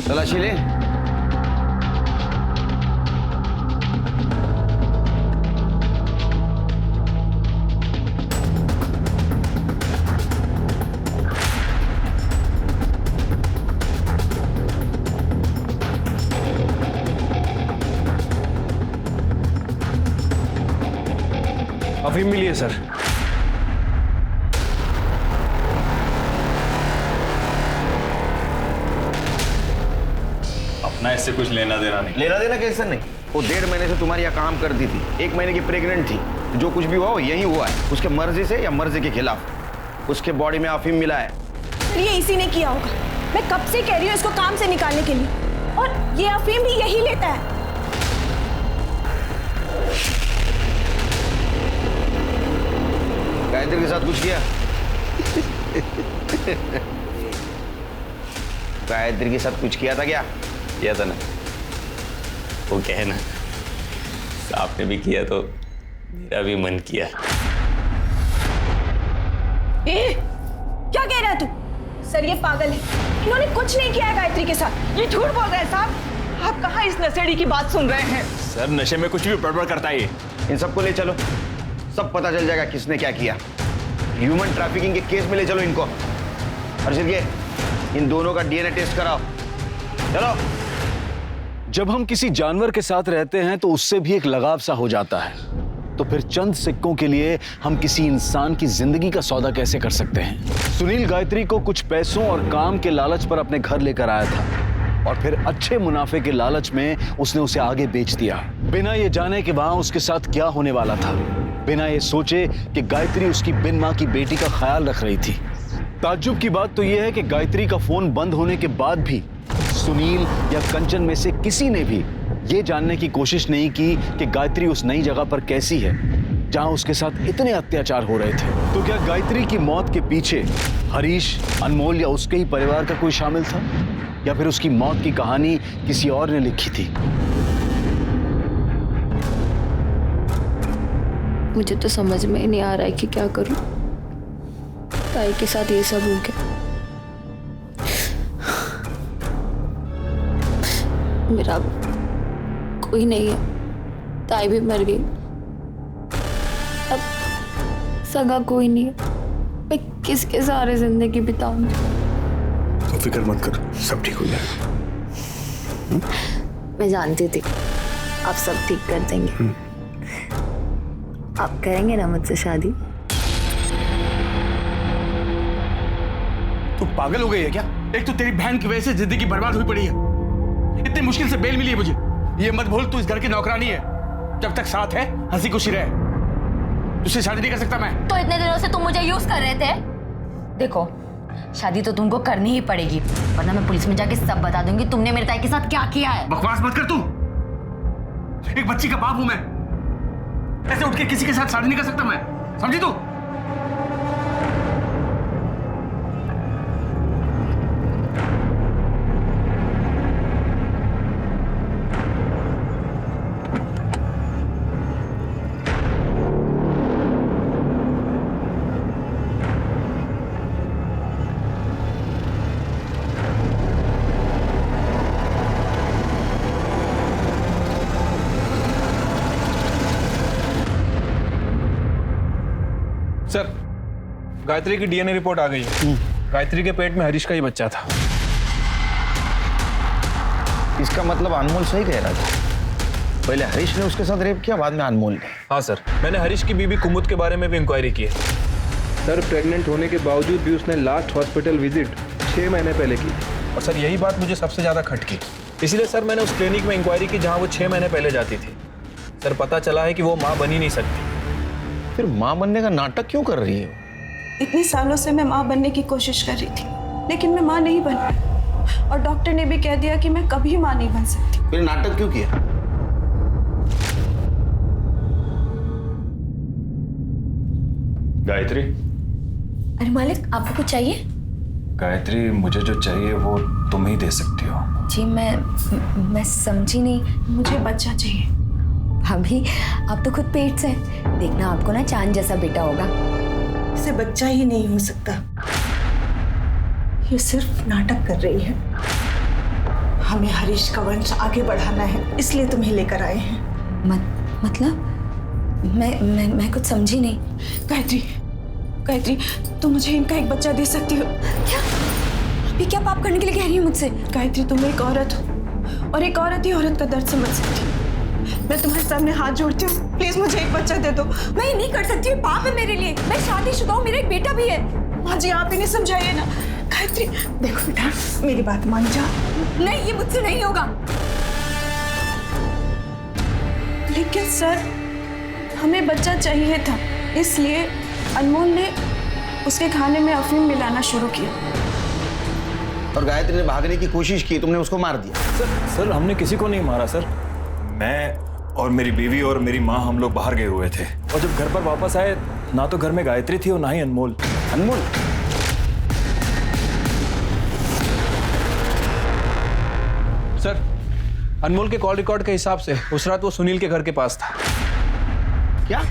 [SPEAKER 5] तलाशी ले।
[SPEAKER 15] अफीम मिली है सर।
[SPEAKER 9] अपना इससे कुछ लेना देना नहीं।
[SPEAKER 5] लेना देना कैसे नहीं? वो 1.5 महीने से तुम्हारी यहाँ काम करती थी, 1 महीने की प्रेग्नेंट थी, जो कुछ भी हुआ वो यही हुआ है, उसके मर्जी से या मर्जी के खिलाफ। उसके बॉडी में अफीम मिला है।
[SPEAKER 14] ये इसी ने किया होगा, मैं कब से कह रही हूँ इसको काम से निकालने के लिए, और ये अफीम भी यही लेता है।
[SPEAKER 5] गायत्री के साथ कुछ किया? गायत्री के साथ कुछ किया था क्या?
[SPEAKER 10] किया था ना, वो क्या है ना, सांप ने भी किया तो मेरा भी मन किया।
[SPEAKER 14] क्या कह रहा है तू? सर ये पागल है, इन्होंने कुछ नहीं किया है गायत्री के साथ।
[SPEAKER 16] ये झूठ बोल रहे हैं साहब, आप कहाँ इस नशेड़ी की बात सुन रहे हैं?
[SPEAKER 9] सर नशे में कुछ भी बड़बड़ करता है ये।
[SPEAKER 5] इन सबको ले चलो, सब पता चल जाएगा किसने क्या किया। ह्यूमन ट्रैफिकिंग के केस में ले चलो इनको। अर्षित ये इन दोनों का डीएनए टेस्ट कराओ, चलो।
[SPEAKER 3] जब हम किसी जानवर के साथ रहते हैं तो उससे भी एक लगाव सा हो जाता है, तो फिर चंद सिक्कों के लिए हम किसी इंसान की जिंदगी का सौदा कैसे कर सकते हैं? सुनील गायत्री को कुछ पैसों और काम के लालच पर अपने घर लेकर आया था, और फिर अच्छे मुनाफे के लालच में उसने उसे आगे बेच दिया, बिना ये जाने कि वहां उसके साथ क्या होने वाला था, बिना ये सोचे कि गायत्री उसकी बिन मां की बेटी का ख्याल रख रही थी। ताज्जुब की बात तो यह है कि गायत्री का फोन बंद होने के बाद भी सुनील या कंचन में से किसी ने भी ये जानने की कोशिश नहीं की कि गायत्री उस नई जगह पर कैसी है जहां उसके साथ इतने अत्याचार हो रहे थे। तो क्या गायत्री की मौत के पीछे हरीश, अनमोल या उसके ही परिवार का कोई शामिल था, या फिर उसकी मौत की कहानी किसी और ने लिखी थी?
[SPEAKER 8] मुझे तो समझ में ही नहीं आ रहा है कि क्या करूं। ताई के साथ ये सब हो गया, मेरा कोई नहीं है, ताई भी मर गई, अब सगा कोई नहीं है, मैं किसके सहारे जिंदगी बिताऊंगी?
[SPEAKER 15] तो फिक्र मत कर, सब ठीक हो जाएगा।
[SPEAKER 7] मैं जानती थी आप सब ठीक कर देंगे। आप करेंगे ना मुझसे शादी?
[SPEAKER 15] तू पागल हो गई है क्या? एक तो तेरी बहन की वजह से जिंदगी बर्बाद हुई पड़ी है, इतनी मुश्किल से बेल मिली है मुझे। ये मत भूल तू इस घर की नौकरानी है, जब तक साथ है हंसी खुशी रहे। तुझसे शादी नहीं कर सकता मैं।
[SPEAKER 17] तो इतने दिनों से तुम मुझे यूज कर रहे थे। देखो शादी तो तुमको करनी ही पड़ेगी, वरना मैं पुलिस में जाके सब बता दूंगी तुमने मेरे ताई के साथ क्या किया है।
[SPEAKER 15] बकवास मत कर तू, एक बच्ची का बाप हूं मैं, ऐसे उठ के किसी के साथ शादी नहीं कर सकता मैं, समझी तू?
[SPEAKER 4] सर गायत्री की डीएनए रिपोर्ट आ गई है। गायत्री के पेट में हरीश का ही बच्चा था।
[SPEAKER 5] इसका मतलब अनमोल सही कह रहा था, पहले हरीश ने उसके साथ रेप किया, बाद में अनमोल ने।
[SPEAKER 4] हाँ सर, मैंने हरीश की बीबी कुमुद के बारे में भी इंक्वायरी की है।
[SPEAKER 18] सर प्रेग्नेंट होने के बावजूद भी उसने लास्ट हॉस्पिटल विजिट 6 महीने पहले की,
[SPEAKER 4] और सर यही बात मुझे सबसे ज्यादा खटकी, इसलिए सर मैंने उस क्लिनिक में इंक्वायरी की जहां वो 6 महीने पहले जाती थी। सर पता चला है कि वो माँ बन ही नहीं सकती।
[SPEAKER 5] फिर माँ बनने का नाटक क्यों कर रही है?
[SPEAKER 19] इतने सालों से मैं माँ बनने की कोशिश कर रही थी, लेकिन मैं माँ नहीं बन पाई और डॉक्टर ने भी कह दिया कि मैं कभी माँ नहीं बन सकती।
[SPEAKER 5] फिर नाटक क्यों किया?
[SPEAKER 9] गायत्री,
[SPEAKER 8] अरे मालिक, आपको कुछ चाहिए?
[SPEAKER 9] गायत्री मुझे जो चाहिए वो तुम ही दे सकती हो।
[SPEAKER 7] जी मैं समझी नहीं।
[SPEAKER 19] मुझे बच्चा चाहिए।
[SPEAKER 7] भाभी, आप तो खुद पेट से हैं। देखना आपको ना चांद जैसा बेटा होगा।
[SPEAKER 19] इसे बच्चा ही नहीं हो सकता। ये सिर्फ नाटक कर रही है। हमें हरीश का वंश आगे बढ़ाना है, इसलिए तुम्हें लेकर आए हैं।
[SPEAKER 7] मतलब मैं कुछ समझी नहीं।
[SPEAKER 19] गायत्री, तुम मुझे इनका एक बच्चा दे सकती हो
[SPEAKER 7] क्या? अभी क्या पाप करने के लिए कह रही हो मुझसे?
[SPEAKER 19] गायत्री, तुम एक औरत हो और एक औरत ही औरत का दर्द समझ सकती है। मैं तुम्हारे सामने हाथ जोड़ती हूँ, प्लीज मुझे एक बच्चा दे दो।
[SPEAKER 14] मैं ये नहीं कर सकती, पाप है मेरे लिए। मैं शादीशुदा हूँ, मेरा एक बेटा भी है।
[SPEAKER 19] माँ जी, आप इन्हें समझाइए ना। गायत्री, देखो बेटा, मेरी बात मान जा।
[SPEAKER 14] नहीं, ये मुझसे नहीं होगा।
[SPEAKER 19] लेकिन सर, हमें बच्चा चाहिए था, इसलिए अनमोल ने उसके खाने में अफीम मिलाना शुरू किया
[SPEAKER 5] और गायत्री ने भागने की कोशिश की, तुमने उसको मार दिया।
[SPEAKER 9] सर हमने किसी को नहीं मारा सर। मैं और मेरी बीवी और मेरी माँ हम लोग बाहर गए हुए थे और जब घर पर वापस आए ना तो घर में गायत्री थी और ना ही अनमोल।
[SPEAKER 5] अनमोल?
[SPEAKER 4] सर, अनमोल के कॉल रिकॉर्ड के हिसाब से उस रात वो सुनील के घर के पास था।
[SPEAKER 5] क्या?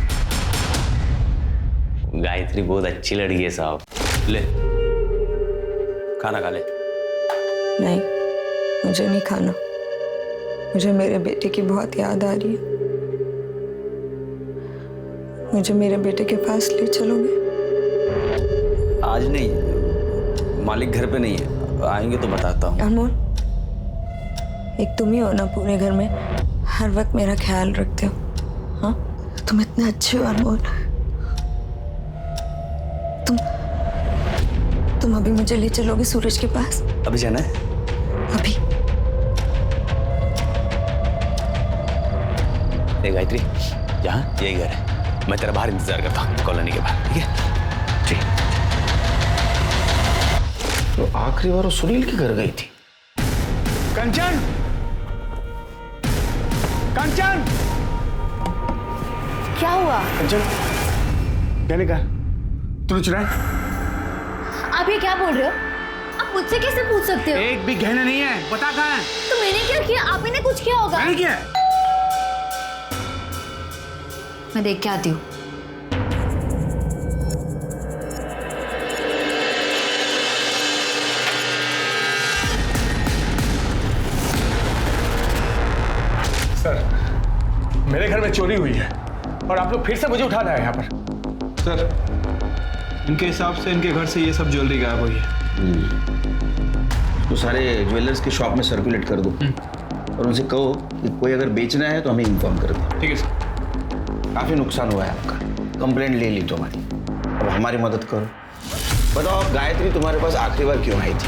[SPEAKER 10] गायत्री बहुत अच्छी लड़की है साहब। ले खाना खा ले।
[SPEAKER 19] नहीं, मुझे नहीं खाना। मुझे मेरे बेटे की बहुत याद आ रही है। मुझे मेरे बेटे के पास ले चलोगे?
[SPEAKER 10] आज नहीं, मालिक घर पे नहीं है, आएंगे तो बताता हूँ।
[SPEAKER 19] अनमोल, एक तुम ही हो ना पूरे घर में हर वक्त मेरा ख्याल रखते हो। हाँ, तुम इतने अच्छे हो अनमोल। तुम अभी मुझे ले चलोगे सूरज के पास?
[SPEAKER 10] अभी जाना है?
[SPEAKER 19] अभी।
[SPEAKER 10] गायत्री, यहाँ यही घर है, मैं तेरा बाहर इंतजार करता हूँ कॉलोनी के बाहर, ठीक है? ठीक।
[SPEAKER 5] तो आखिरी बार वो सुनील के घर गई थी।
[SPEAKER 15] कंचन, कंचन,
[SPEAKER 8] क्या हुआ?
[SPEAKER 15] कंचन, कहने का तूने चुराया?
[SPEAKER 8] आप ये क्या बोल रहे हो? आप मुझसे कैसे पूछ सकते हो?
[SPEAKER 15] एक भी गहना नहीं है, बता कहाँ है?
[SPEAKER 8] तो मैंने क्या किया? आप ही ने कुछ किया होगा।
[SPEAKER 15] मैंने किया?
[SPEAKER 8] मैं देख के आती हूँ।
[SPEAKER 15] सर, मेरे घर में चोरी हुई है और आप लोग फिर से मुझे उठा रहे हैं यहाँ पर।
[SPEAKER 4] सर, इनके हिसाब से इनके घर से ये सब ज्वेलरी गायब हुई है।
[SPEAKER 5] तो सारे ज्वेलर्स की शॉप में सर्कुलेट कर दो और उनसे कहो कि कोई अगर बेचना है तो हमें इन्फॉर्म कर दे।
[SPEAKER 4] ठीक है सर।
[SPEAKER 5] काफी नुकसान हुआ है आपका, कंप्लेंट ले ली तुम्हारी, अब हमारी मदद करो। बताओ, गायत्री तुम्हारे पास आखिरी बार क्यों आई थी?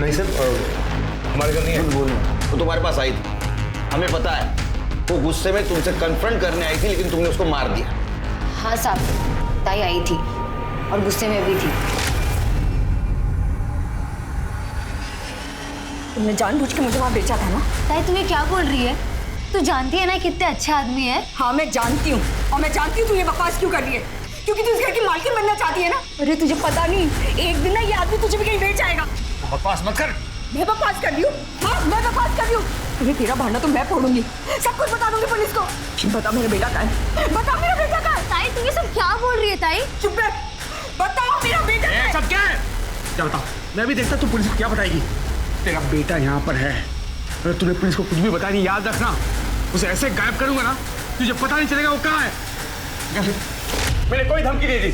[SPEAKER 15] नहीं सर, हमारे घर नहीं है।
[SPEAKER 5] बोलना, वो तुम्हारे पास आई थी, हमें पता है। वो गुस्से में तुमसे कन्फ्रंट करने आई थी, लेकिन तुमने उसको मार दिया।
[SPEAKER 8] हाँ साहब, ताई आई थी और गुस्से में भी थी।
[SPEAKER 14] तुमने जानबूझ के मुझे वहां बेचा था ना?
[SPEAKER 8] ताई तुम्हें क्या बोल रही है? तू जानती है ना कितने अच्छा आदमी है।
[SPEAKER 14] हाँ, मैं जानती हूँ और मैं जानती हूँ तू ये बकवास क्यों कर रही है, क्योंकि तू इस घर की मालकिन बनना चाहती है ना। अरे तुझे पता नहीं, एक दिन ना ये आदमी तुझे भी कहीं बेच आएगा।
[SPEAKER 15] बकवास मत कर।
[SPEAKER 14] मैं बकवास कर रही हूँ? हाँ, मैं बकवास कर रही हूँ। तुझे तेरा भांडा तो मैं फोड़ूंगी, सब कुछ बता दूंगी पुलिस को। बता मेरा बेटा कहाँ है? बता मेरा बेटा कहाँ है?
[SPEAKER 8] ताई तुम ये सब क्या बोल रही है? ताई
[SPEAKER 14] चुप रह, बताओ मेरा बेटा कहाँ है?
[SPEAKER 15] सब क्या है? क्या बताओ? मैं भी देखता तू पुलिस को क्या बताएगी। तेरा बेटा यहाँ पर है, अगर तूने पुलिस को कुछ भी बताया नहीं, याद रखना उसे ऐसे गायब करूंगा ना, तुझे पता नहीं चलेगा वो कहाँ है। मैंने कोई धमकी नहीं दी,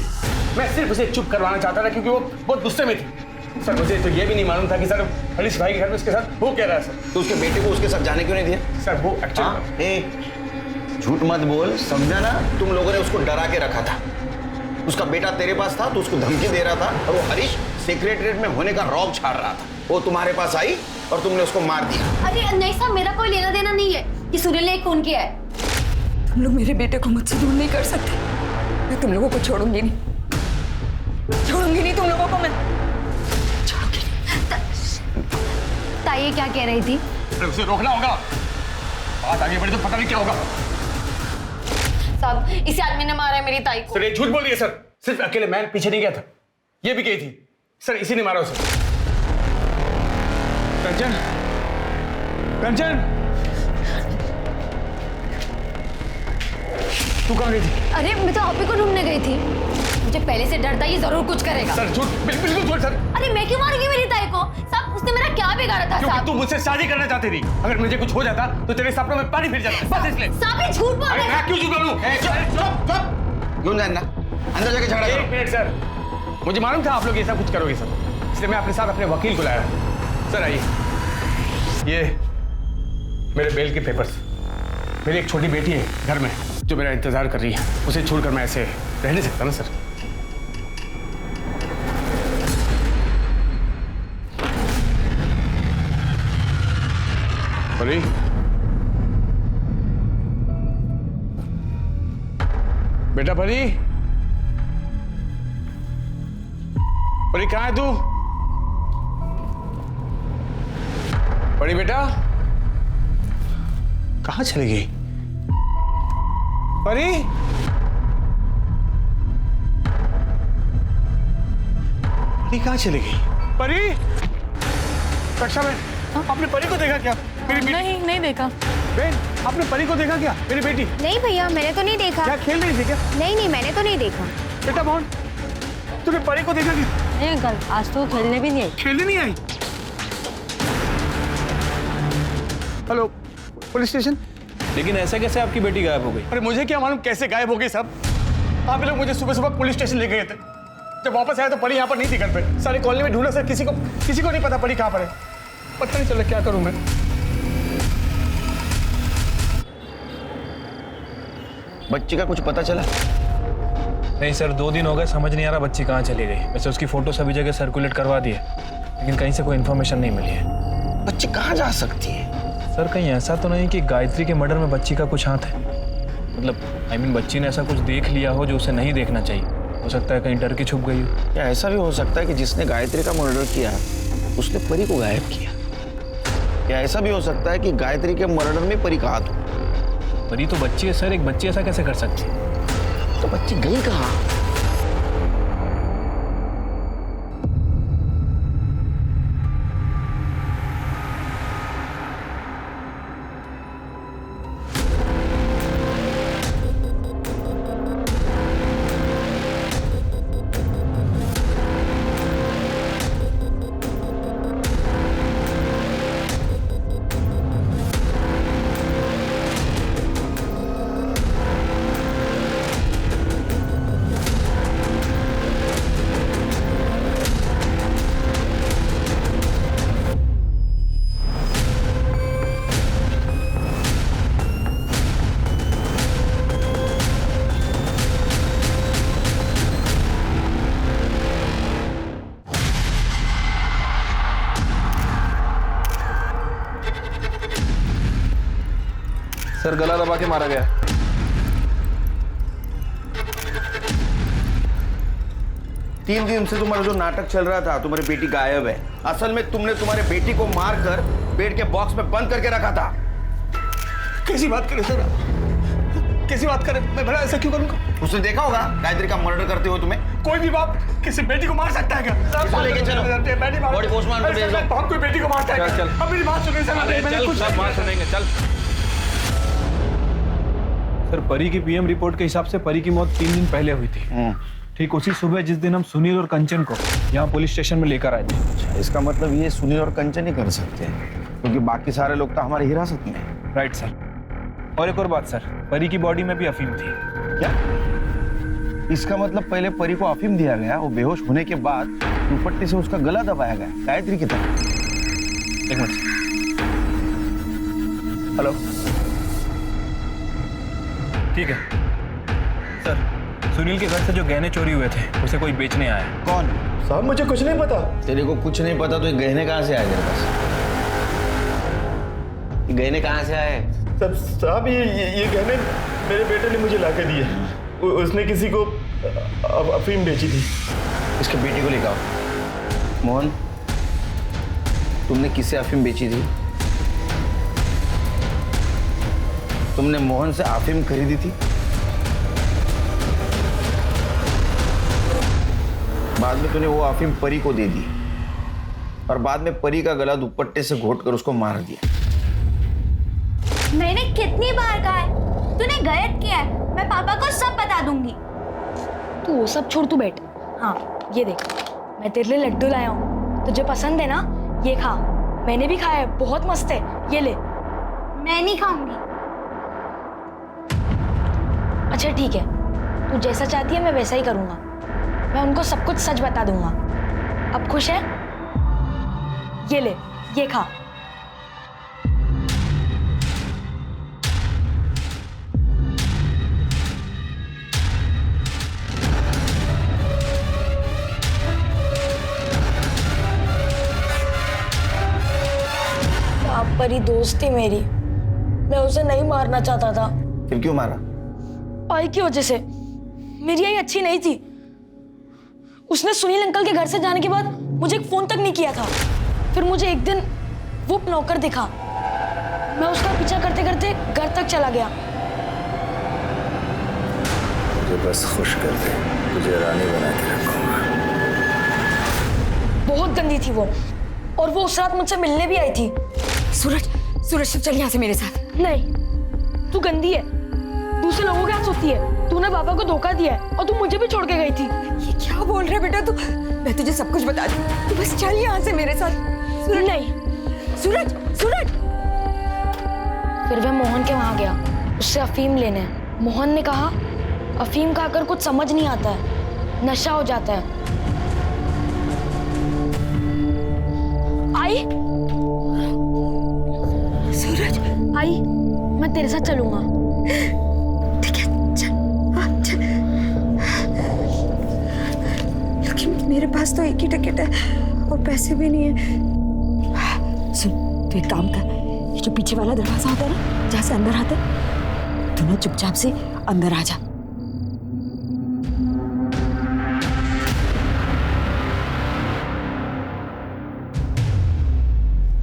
[SPEAKER 15] मैं सिर्फ उसे चुप करवाना चाहता था क्योंकि वो बहुत गुस्से में थी। सर, मुझे तो ये भी नहीं मालूम था कि सर हरीश भाई के घर में उसके साथ वो कह रहा है। सर,
[SPEAKER 5] तो उसके बेटे को उसके साथ जाने क्यों नहीं दिया?
[SPEAKER 15] सर वो एक्चुअली
[SPEAKER 5] झूठ मत बोल, समझा ना? तुम लोगों ने उसको डरा के रखा था। उसका बेटा तेरे पास था तो उसको धमकी दे रहा था और वो हरीश सेक्रेटरीट में होने का रौब छाड़ रहा था। वो तुम्हारे पास आई और तुमने उसको मार दिया।
[SPEAKER 8] अरे नहीं साहब, मेरा कोई लेना देना नहीं है कि सुनील ने एक खून किया है।
[SPEAKER 14] तुम लोग मेरे बेटे को मुझसे दूर नहीं कर सकते। मैं तुम लोगों को छोड़ूंगी नहीं, छोड़ूंगी नहीं तुम लोगों को मैं।
[SPEAKER 17] ताई क्या कह रही थी?
[SPEAKER 15] अरे उसे रोकना होगा, बात आगे बढ़ी तो पता नहीं क्या होगा।
[SPEAKER 17] साहब, इसी आदमी ने मारा है मेरी ताई को।
[SPEAKER 15] सर ये झूठ बोल रही है सर, सिर्फ अकेले मैं पीछे नहीं गया था, ये भी गई थी सर, इसी ने मारा उसे। कंचन, कंचन, तू कहाँ गई थी?
[SPEAKER 17] अरे मैं तो आप ही को ढूंढने गई थी, मुझे पहले से डर था ये जरूर कुछ करेगा।
[SPEAKER 15] सर झूठ, बिल्कुल झूठ सर।
[SPEAKER 17] अरे मैं क्यों मारूंगी मेरी ताई को? साहब उसने मेरा क्या बिगाड़ा था?
[SPEAKER 15] क्योंकि
[SPEAKER 17] साहब
[SPEAKER 15] तू मुझसे शादी करना चाहती थी, अगर मुझे कुछ हो जाता तो तेरे सपनों में पानी फिर जाता, बस इसलिए।
[SPEAKER 17] साहब ये झूठ बोल रहे हैं।
[SPEAKER 15] मैं क्यों झूठ बोलूं?
[SPEAKER 5] क्यों जानना, अंदर जाके झगड़ा करो।
[SPEAKER 15] एक मिनट सर, मुझे मालूम था आप लोग ऐसा कुछ करोगे सर, इसलिए मैं अपने साथ अपने वकील को लाया। सर आइए, ये मेरे बेल के पेपर्स। मेरी एक छोटी बेटी है घर में जो मेरा इंतजार कर रही है, उसे छोड़कर मैं ऐसे रह नहीं सकता ना सर। परी, बेटा परी, परी कहाँ है तू? परी बेटा कहाँ चली गई? परी, परी कहाँ चली गई? परी, रक्षा बहन, आपने परी को देखा क्या? मेरी
[SPEAKER 19] नहीं, नहीं देखा।
[SPEAKER 15] बहन, आपने परी को देखा क्या? मेरी बेटी।
[SPEAKER 20] नहीं भैया, मैंने तो नहीं देखा।
[SPEAKER 15] क्या खेल रही थी क्या?
[SPEAKER 20] नहीं, मैंने तो नहीं देखा।
[SPEAKER 15] बेटा मोहन, तूने परी को देखा क्या?
[SPEAKER 20] नहीं अंकल, आज तो खेलने भी नहीं आई।
[SPEAKER 15] खेलने नहीं आई? Hello, police station.
[SPEAKER 4] लेकिन ऐसे कैसे आपकी बेटी गायब हो गई?
[SPEAKER 15] अरे मुझे क्या मालूम कैसे गायब हो गई साहब। आप लोग मुझे सुबह सुबह पुलिस स्टेशन ले गए थे, जब वापस आया तो परी यहाँ पर नहीं थी घर पे। सारी कॉलोनी में ढूंढा सर, किसी को नहीं पता परी कहाँ पर है। पता नहीं चला क्या करूं मैं।
[SPEAKER 5] बच्ची का कुछ पता चला?
[SPEAKER 4] नहीं सर, 2 दिन हो गए, समझ नहीं आ रहा बच्ची कहाँ चली गई। वैसे उसकी फोटो सभी जगह सर्कुलेट करवा दी है, लेकिन कहीं से कोई इन्फॉर्मेशन नहीं मिली है।
[SPEAKER 5] बच्ची कहाँ जा सकती है?
[SPEAKER 4] सर कहीं ऐसा तो नहीं कि गायत्री के मर्डर में बच्ची का कुछ हाथ है? मतलब बच्ची ने ऐसा कुछ देख लिया हो जो उसे नहीं देखना चाहिए। हो सकता है कहीं डर के छुप गई हो।
[SPEAKER 5] क्या ऐसा भी हो सकता है कि जिसने गायत्री का मर्डर किया उसने परी को गायब किया? क्या ऐसा भी हो सकता है कि गायत्री के मर्डर में परी का हाथ हो?
[SPEAKER 4] परी तो बच्ची है सर, एक बच्ची ऐसा कैसे कर सकती है?
[SPEAKER 5] तो बच्ची गई कहाँ?
[SPEAKER 4] सर गला दबा के मारा गया।
[SPEAKER 5] तीन दिन से तुम्हारा जो नाटक चल रहा था, तुम्हारी बेटी गायब है। असल में तुमने तुम्हारे बेटी को मारकर बेड के बॉक्स में बंद करके रखा था।
[SPEAKER 15] कैसी बात करे सर, कैसी बात करे? मैं भला ऐसा क्यों करूंगा?
[SPEAKER 5] उसने देखा होगा गायत्री का मर्डर करते हुए तुम्हें।
[SPEAKER 15] कोई भी बाप किसी बेटी को मार सकता है क्या?
[SPEAKER 5] इसको लेके चलो, बॉडी पोस्टमार्टम भेज दो।
[SPEAKER 15] बाप कोई बेटी को मारता है?
[SPEAKER 4] चल, चल।
[SPEAKER 15] अब मेरी बात सुनिए सर, मैंने कुछ
[SPEAKER 4] सब बात सुनेंगे, चल। सर परी की पीएम रिपोर्ट के हिसाब से परी की मौत 3 दिन पहले हुई थी, ठीक उसी सुबह जिस दिन हम सुनील और कंचन को यहाँ पुलिस स्टेशन में लेकर आए थे।
[SPEAKER 5] इसका मतलब ये सुनील और कंचन ही कर सकते हैं, क्योंकि बाकी सारे लोग तो हमारी हिरासत में हैं।
[SPEAKER 4] Right sir. और एक और बात सर, परी की बॉडी में भी अफीम थी।
[SPEAKER 5] क्या? इसका मतलब पहले परी को अफीम दिया गया, वो बेहोश होने के बाद दुपट्टे से उसका गला दबाया गया गायत्री की तरह।
[SPEAKER 4] एक मिनट। हेलो, ठीक है सर। सुनील के घर से जो गहने चोरी हुए थे उसे कोई बेचने आया।
[SPEAKER 5] कौन?
[SPEAKER 15] साहब मुझे कुछ नहीं पता।
[SPEAKER 5] तेरे को कुछ नहीं पता तो ये गहने कहाँ से आए तेरे पास? ये गहने कहाँ से आए?
[SPEAKER 21] साहब ये गहने मेरे बेटे ने मुझे लाके दिए। उसने किसी को अफीम बेची थी।
[SPEAKER 5] इसके बेटे को लेकर आओ। मोहन, तुमने किसे अफीम बेची थी? तुमने मोहन से अफीम खरीदी थी? बाद में तूने वो अफीम परी को दे दी और बाद में परी का गला दुपट्टे से घोट कर उसको मार दिया।
[SPEAKER 20] मैंने कितनी बार कहा है, तूने गलत किया है। मैं पापा को सब बता दूंगी।
[SPEAKER 22] तू वो सब छोड़, तू बैठ। हाँ ये देख, मैं तेरे लिए लड्डू लाया हूँ, तुझे पसंद है ना? ये खा। मैंने भी खाया है, बहुत मस्त है, ये ले।
[SPEAKER 20] मैं नहीं खाऊंगी।
[SPEAKER 22] अच्छा ठीक है, तू जैसा चाहती है मैं वैसा ही करूँगा। मैं उनको सब कुछ सच बता दूंगा। अब खुश है? ये ले, ये खा। आप परी दोस्त थी मेरी, मैं उसे नहीं मारना चाहता था।
[SPEAKER 5] फिर क्यों मारा?
[SPEAKER 22] आई की वजह से। मेरी आई अच्छी नहीं थी। उसने सुनील अंकल के घर से जाने के बाद मुझे एक फोन तक नहीं किया था। फिर मुझे एक दिन वो नौकर दिखा, मैं उसका पीछा करते करते घर तक चला गया।
[SPEAKER 13] मुझे बस खुश कर दे, तुझे रानी बना के रखूंगा।
[SPEAKER 22] बहुत गंदी थी वो, और वो उस रात मुझसे मिलने भी आई थी।
[SPEAKER 14] सूरज, सूरज चल यहाँ से मेरे साथ।
[SPEAKER 22] नहीं, तू गंदी है, दूसरे लोगों के हाथ सोती है। तूने पापा को धोखा दिया है और तू मुझे भी छोड़ के गई थी।
[SPEAKER 14] ये क्या बोल रहे बेटा तू? मैं तुझे सब कुछ बता दूँ, तू बस चल यहाँ से मेरे साथ।
[SPEAKER 22] सूरज नहीं,
[SPEAKER 14] सूरज, सूरज।
[SPEAKER 22] फिर वह मोहन के वहां गया उससे अफीम लेने। मोहन ने कहा अफीम खाकर कुछ समझ नहीं आता है, नशा हो जाता है। आई
[SPEAKER 14] सूरज,
[SPEAKER 22] आई मैं तेरे साथ चलूंगा।
[SPEAKER 14] ठीक है, चल। लेकिन मेरे पास तो एक ही टिकट है और पैसे भी नहीं है। सुन, तू एक काम कर, ये जो पीछे वाला दरवाजा होता है ना, जहाँ से अंदर आते, तू ना चुपचाप से अंदर आ जा।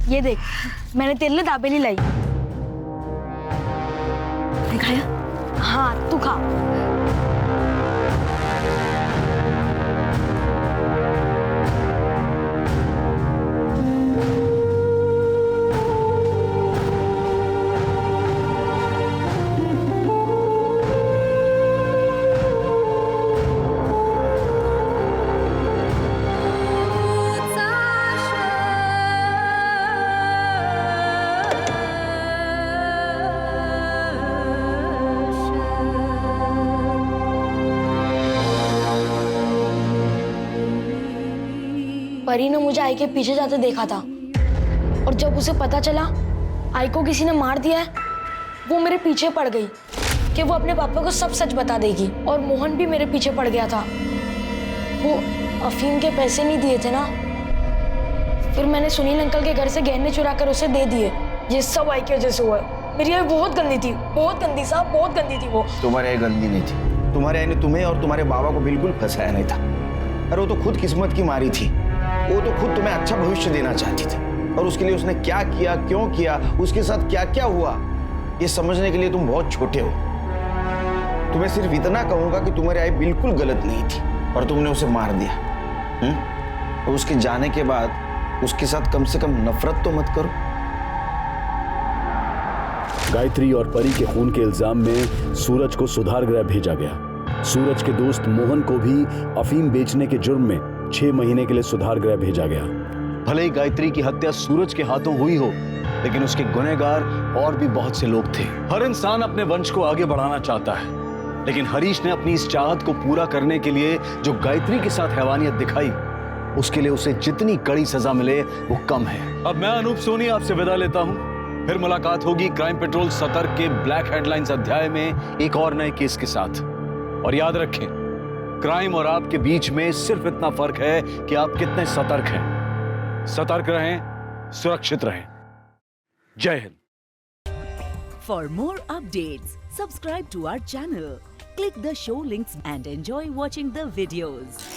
[SPEAKER 22] ये देख, मैंने तेरे लिए दाबेली लाई।
[SPEAKER 14] दिखाया?
[SPEAKER 22] हाँ, तू खा। परी ने मुझे आई के पीछे जाते देखा था, और जब उसे पता चला आई को किसी ने मार दिया है, वो मेरे पीछे पड़ गई कि वो अपने पापा को सब सच बता देगी। और मोहन भी मेरे पीछे पड़ गया था। वो अफीम के पैसे नहीं दिए थे ना, फिर मैंने सुनील अंकल के घर से गहने चुरा कर उसे दे दिए। ये सब आई की वजह से हुआ है। मेरी आई बहुत गंदी थी, बहुत गंदी साहब, बहुत गंदी थी वो।
[SPEAKER 5] तुम्हारी आई गंदी नहीं थी, तुम्हारे आई ने तुम्हें और तुम्हारे बाबा को बिल्कुल फंसाया नहीं था। अरे वो तो खुद किस्मत की मारी थी। वो तो खुद तुम्हें अच्छा भविष्य देना चाहती थी, और उसके लिए उसने क्या किया, क्यों किया, उसके साथ क्या क्या हुआ, ये समझने के लिए तुम बहुत छोटे हो। तुम्हें सिर्फ इतना कहूंगा कि तुम्हारी आई बिल्कुल गलत नहीं थी और तुमने उसे मार दिया। और उसके जाने के बाद उसके साथ कम से कम नफरत तो मत करो।
[SPEAKER 3] गायत्री और परी के खून के इल्जाम में सूरज को सुधार गृह भेजा गया। सूरज के दोस्त मोहन को भी अफीम बेचने के जुर्म में 6 महीने के लिए सुधार गृह भेजा गया। भले ही गायत्री की हत्या सूरज के हाथों हुई हो, लेकिन उसके गुनहगार और भी बहुत से लोग थे। हर इंसान अपने वंश को आगे बढ़ाना चाहता है, लेकिन हरीश ने अपनी इस चाहत को पूरा करने के लिए जो गायत्री के साथ हैवानियत दिखाई, उसके लिए उसे जितनी कड़ी सजा मिले वो कम है। अब मैं अनूप सोनी आपसे विदा लेता हूं। फिर मुलाकात होगी क्राइम पेट्रोल सतर्क के ब्लैक हेडलाइंस अध्याय में एक और नए केस के साथ। और याद रखें, क्राइम और आपके बीच में सिर्फ इतना फर्क है कि आप कितने सतर्क हैं। सतर्क रहें, सुरक्षित रहें। जय Hind.
[SPEAKER 1] For more updates, subscribe to our channel, click the show links and enjoy watching the videos.